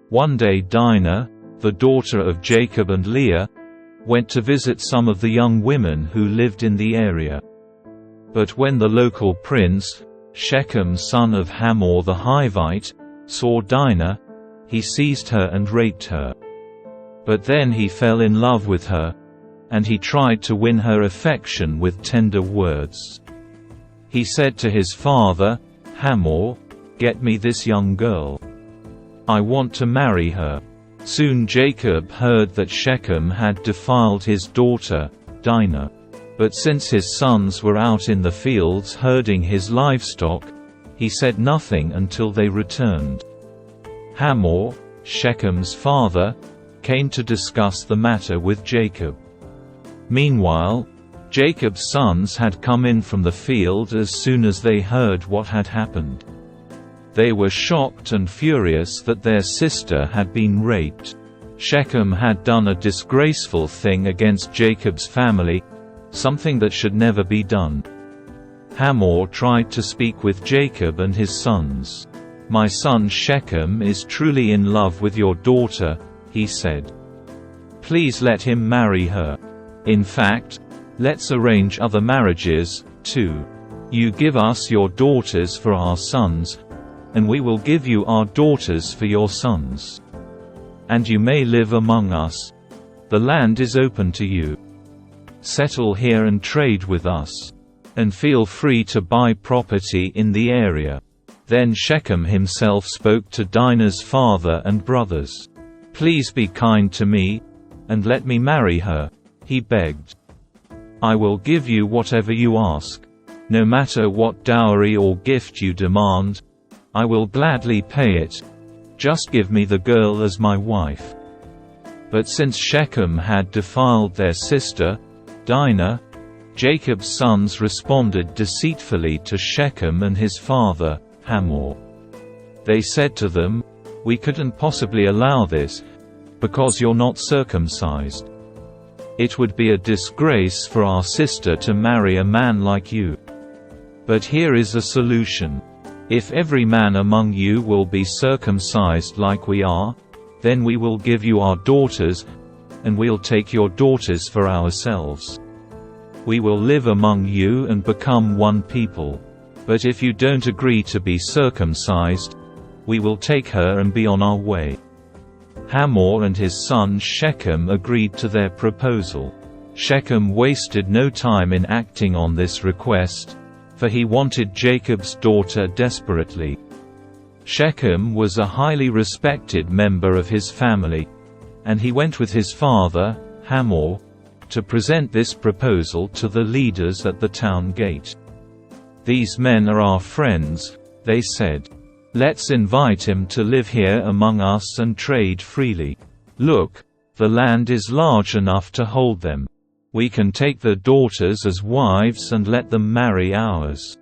One day Dinah, the daughter of Jacob and Leah, went to visit some of the young women who lived in the area. But when the local prince, Shechem son of Hamor the Hivite, saw Dinah, he seized her and raped her. But then he fell in love with her, and he tried to win her affection with tender words. He said to his father, Hamor, "Get me this young girl. I want to marry her." Soon Jacob heard that Shechem had defiled his daughter, Dinah. But since his sons were out in the fields herding his livestock, he said nothing until they returned. Hamor, Shechem's father, came to discuss the matter with Jacob. Meanwhile, Jacob's sons had come in from the field as soon as they heard what had happened. They were shocked and furious that their sister had been raped. Shechem had done a disgraceful thing against Jacob's family, something that should never be done. Hamor tried to speak with Jacob and his sons. "My son Shechem is truly in love with your daughter," he said. "Please let him marry her. In fact, let's arrange other marriages, too. You give us your daughters for our sons, and we will give you our daughters for your sons. And you may live among us. The land is open to you. Settle here and trade with us. And feel free to buy property in the area." Then Shechem himself spoke to Dinah's father and brothers. "Please be kind to me, and let me marry her," he begged. "I will give you whatever you ask. No matter what dowry or gift you demand, I will gladly pay it. Just give me the girl as my wife." But since Shechem had defiled their sister, Dinah, Jacob's sons responded deceitfully to Shechem and his father, Hamor. They said to them, "We couldn't possibly allow this, because you're not circumcised. It would be a disgrace for our sister to marry a man like you. But here is a solution. If every man among you will be circumcised like we are, then we will give you our daughters, and we'll take your daughters for ourselves. We will live among you and become one people. But if you don't agree to be circumcised, we will take her and be on our way." Hamor and his son Shechem agreed to their proposal. Shechem wasted no time in acting on this request, for he wanted Jacob's daughter desperately. Shechem was a highly respected member of his family, and he went with his father, Hamor, to present this proposal to the leaders at the town gate. "These men are our friends," they said. "Let's invite him to live here among us and trade freely. Look, the land is large enough to hold them. We can take their daughters as wives and let them marry ours.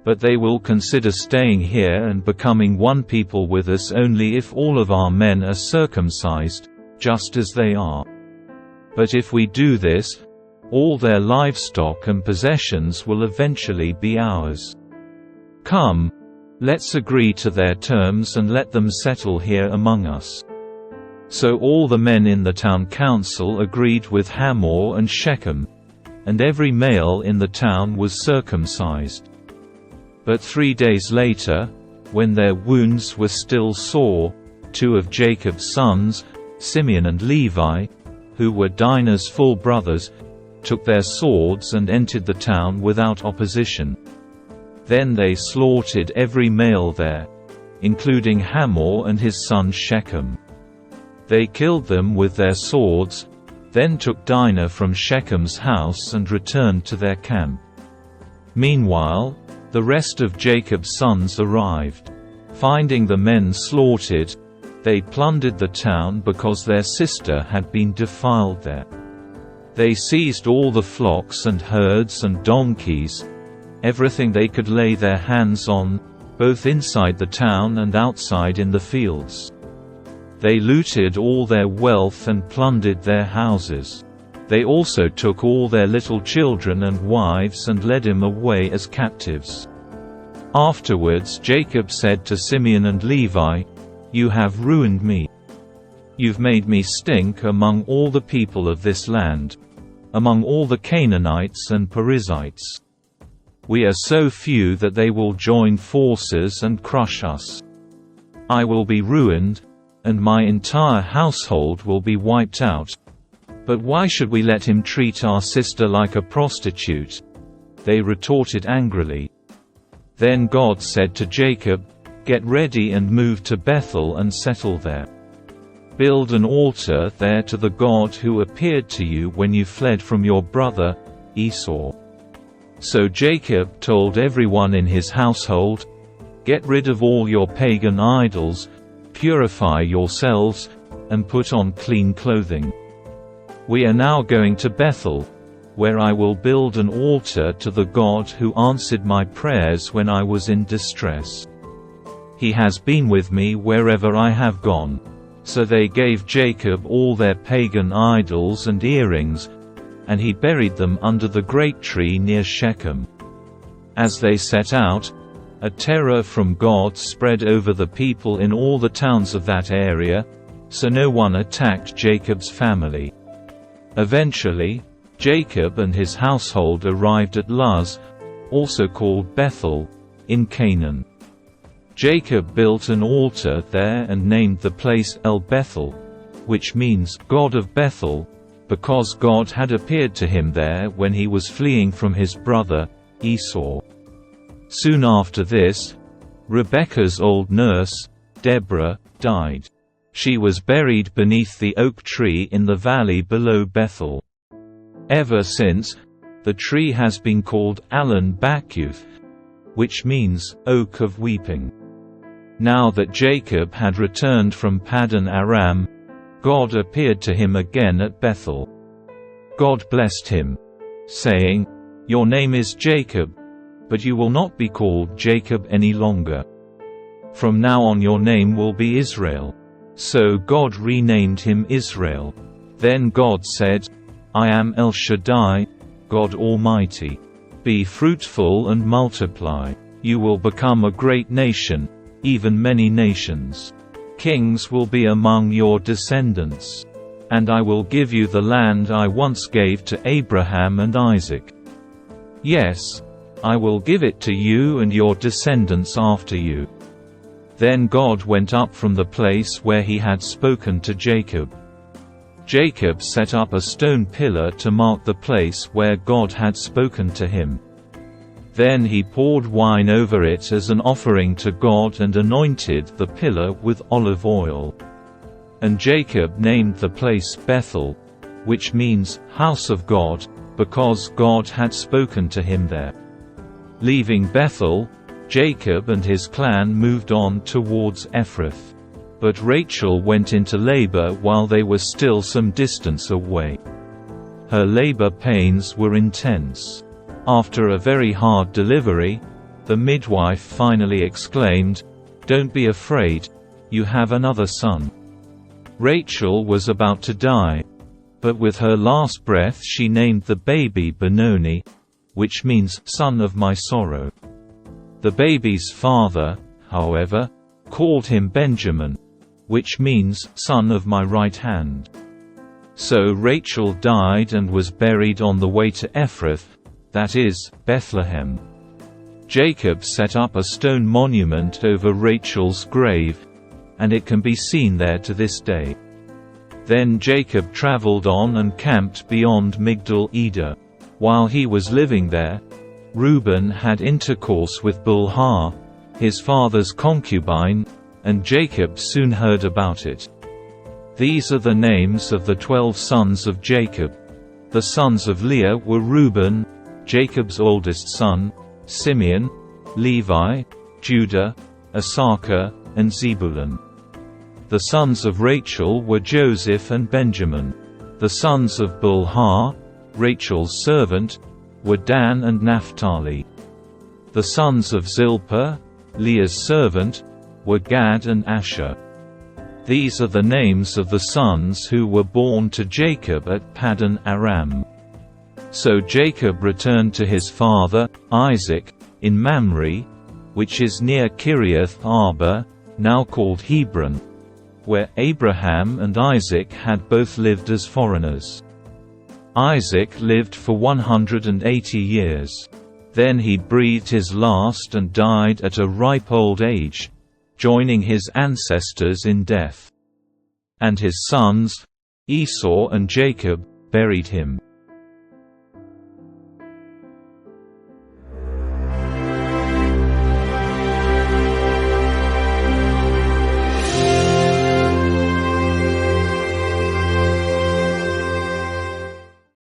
But they will consider staying here and becoming one people with us only if all of our men are circumcised, just as they are. But if we do this, all their livestock and possessions will eventually be ours. Come, let's agree to their terms and let them settle here among us." So all the men in the town council agreed with Hamor and Shechem, and every male in the town was circumcised. But 3 days later, when their wounds were still sore, 2 of Jacob's sons, Simeon and Levi, who were Dinah's full brothers, took their swords and entered the town without opposition. Then they slaughtered every male there, including Hamor and his son Shechem. They killed them with their swords, then took Dinah from Shechem's house and returned to their camp. Meanwhile, the rest of Jacob's sons arrived. Finding the men slaughtered, they plundered the town because their sister had been defiled there. They seized all the flocks and herds and donkeys, everything they could lay their hands on, both inside the town and outside in the fields. They looted all their wealth and plundered their houses. They also took all their little children and wives and led them away as captives. Afterwards Jacob said to Simeon and Levi, You have ruined me. You've made me stink among all the people of this land, among all the Canaanites and Perizzites. We are so few that they will join forces and crush us. I will be ruined, and my entire household will be wiped out. But why should we let him treat our sister like a prostitute?" They retorted angrily. Then God said to Jacob, "Get ready and move to Bethel and settle there. Build an altar there to the God who appeared to you when you fled from your brother, Esau." So Jacob told everyone in his household, "Get rid of all your pagan idols, purify yourselves, and put on clean clothing. We are now going to Bethel, where I will build an altar to the God who answered my prayers when I was in distress. He has been with me wherever I have gone." So they gave Jacob all their pagan idols and earrings, and he buried them under the great tree near Shechem. As they set out, a terror from God spread over the people in all the towns of that area, so no one attacked Jacob's family. Eventually, Jacob and his household arrived at Luz, also called Bethel, in Canaan. Jacob built an altar there and named the place El Bethel, which means God of Bethel, because God had appeared to him there when he was fleeing from his brother, Esau. Soon after this, Rebekah's old nurse, Deborah, died. She was buried beneath the oak tree in the valley below Bethel. Ever since, the tree has been called Allon Bachuth, which means Oak of Weeping. Now that Jacob had returned from Paddan Aram, God appeared to him again at Bethel. God blessed him, saying, "Your name is Jacob, but you will not be called Jacob any longer. From now on your name will be Israel." So God renamed him Israel. Then God said, "I am El Shaddai, God Almighty. Be fruitful and multiply. You will become a great nation, even many nations. Kings will be among your descendants. And I will give you the land I once gave to Abraham and Isaac. Yes, I will give it to you and your descendants after you." Then God went up from the place where he had spoken to Jacob. Jacob set up a stone pillar to mark the place where God had spoken to him. Then he poured wine over it as an offering to God and anointed the pillar with olive oil. And Jacob named the place Bethel, which means, House of God, because God had spoken to him there. Leaving Bethel, Jacob and his clan moved on towards Ephrath. But Rachel went into labor while they were still some distance away. Her labor pains were intense. After a very hard delivery, the midwife finally exclaimed, "Don't be afraid, you have another son." Rachel was about to die, but with her last breath she named the baby Benoni, which means, "son of my sorrow." The baby's father, however, called him Benjamin, which means, "son of my right hand." So Rachel died and was buried on the way to Ephrath, that is, Bethlehem. Jacob set up a stone monument over Rachel's grave, and it can be seen there to this day. Then Jacob traveled on and camped beyond Migdal Eder. While he was living there, Reuben had intercourse with Bilhah, his father's concubine, and Jacob soon heard about it. These are the names of the 12 sons of Jacob. The sons of Leah were Reuben, Jacob's oldest son, Simeon, Levi, Judah, Issachar, and Zebulun. The sons of Rachel were Joseph and Benjamin. The sons of Bilhah, Rachel's servant, were Dan and Naphtali. The sons of Zilpah, Leah's servant, were Gad and Asher. These are the names of the sons who were born to Jacob at Paddan Aram. So Jacob returned to his father, Isaac, in Mamre, which is near Kiriath Arba, now called Hebron, where Abraham and Isaac had both lived as foreigners. Isaac lived for 180 years. Then he breathed his last and died at a ripe old age, joining his ancestors in death. And his sons, Esau and Jacob, buried him.